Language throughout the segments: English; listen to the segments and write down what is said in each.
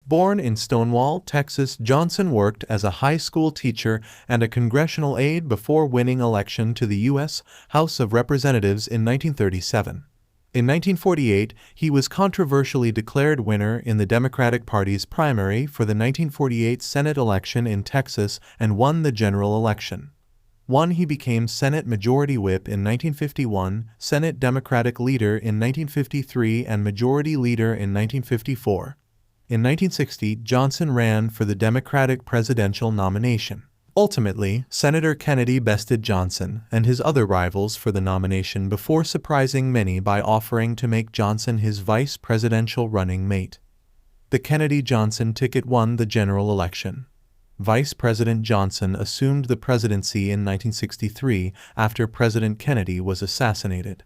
Born in Stonewall, Texas, Johnson worked as a high school teacher and a congressional aide before winning election to the U.S. House of Representatives in 1937. In 1948, he was controversially declared winner in the Democratic Party's primary for the 1948 Senate election in Texas and won the general election. He became Senate Majority Whip in 1951, Senate Democratic Leader in 1953, and Majority Leader in 1954. In 1960, Johnson ran for the Democratic presidential nomination. Ultimately, Senator Kennedy bested Johnson and his other rivals for the nomination before surprising many by offering to make Johnson his vice presidential running mate. The Kennedy-Johnson ticket won the general election. Vice President Johnson assumed the presidency in 1963 after President Kennedy was assassinated.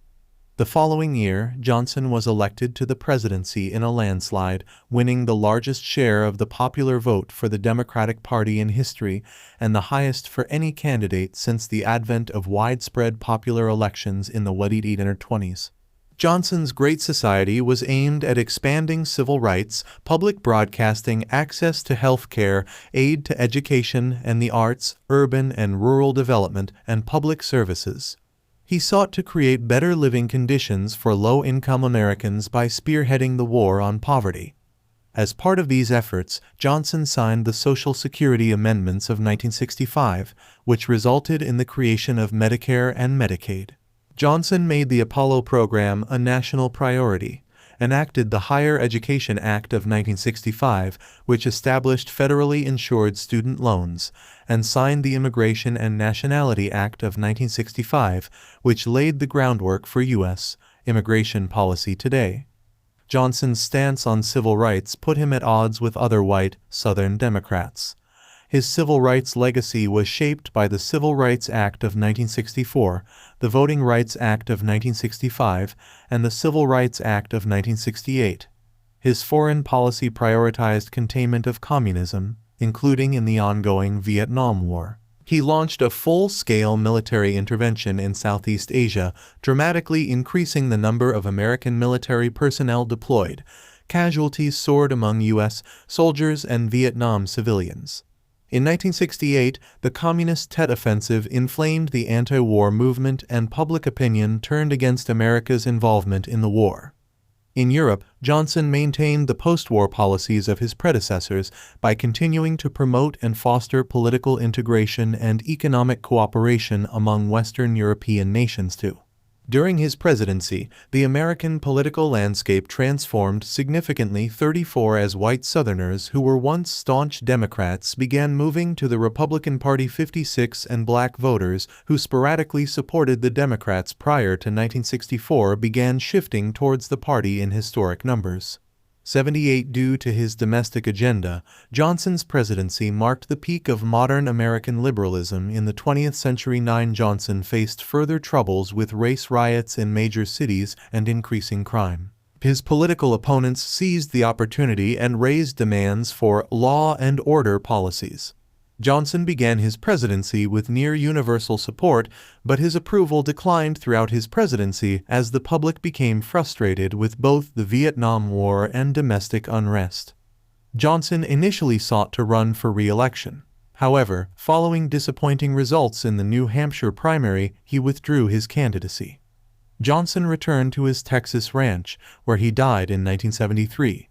The following year, Johnson was elected to the presidency in a landslide, winning the largest share of the popular vote for the Democratic Party in history and the highest for any candidate since the advent of widespread popular elections in the 1920s. Johnson's Great Society was aimed at expanding civil rights, public broadcasting, access to health care, aid to education and the arts, urban and rural development, and public services. He sought to create better living conditions for low-income Americans by spearheading the war on poverty. As part of these efforts, Johnson signed the Social Security Amendments of 1965, which resulted in the creation of Medicare and Medicaid. Johnson made the Apollo program a national priority, enacted the Higher Education Act of 1965, which established federally insured student loans, and signed the Immigration and Nationality Act of 1965, which laid the groundwork for U.S. immigration policy today. Johnson's stance on civil rights put him at odds with other white, Southern Democrats. His civil rights legacy was shaped by the Civil Rights Act of 1964, the Voting Rights Act of 1965, and the Civil Rights Act of 1968. His foreign policy prioritized containment of communism, including in the ongoing Vietnam War. He launched a full-scale military intervention in Southeast Asia, dramatically increasing the number of American military personnel deployed. Casualties soared among U.S. soldiers and Vietnam civilians. In 1968, the Communist Tet Offensive inflamed the anti-war movement and public opinion turned against America's involvement in the war. In Europe, Johnson maintained the post-war policies of his predecessors by continuing to promote and foster political integration and economic cooperation among Western European nations too. During his presidency, the American political landscape transformed significantly. 34 as white Southerners who were once staunch Democrats began moving to the Republican Party. 56 and black voters who sporadically supported the Democrats prior to 1964 began shifting towards the party in historic numbers. 78 Due to his domestic agenda, Johnson's presidency marked the peak of modern American liberalism in the 20th century. Johnson faced further troubles with race riots in major cities and increasing crime. His political opponents seized the opportunity and raised demands for law and order policies. Johnson began his presidency with near-universal support, but his approval declined throughout his presidency as the public became frustrated with both the Vietnam War and domestic unrest. Johnson initially sought to run for re-election. However, following disappointing results in the New Hampshire primary, he withdrew his candidacy. Johnson returned to his Texas ranch, where he died in 1973.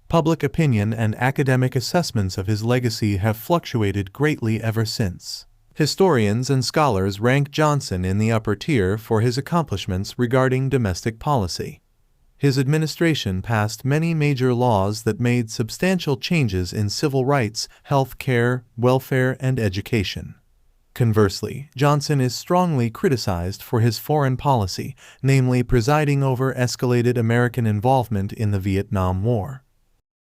Public opinion and academic assessments of his legacy have fluctuated greatly ever since. Historians and scholars rank Johnson in the upper tier for his accomplishments regarding domestic policy. His administration passed many major laws that made substantial changes in civil rights, health care, welfare, and education. Conversely, Johnson is strongly criticized for his foreign policy, namely presiding over escalated American involvement in the Vietnam War.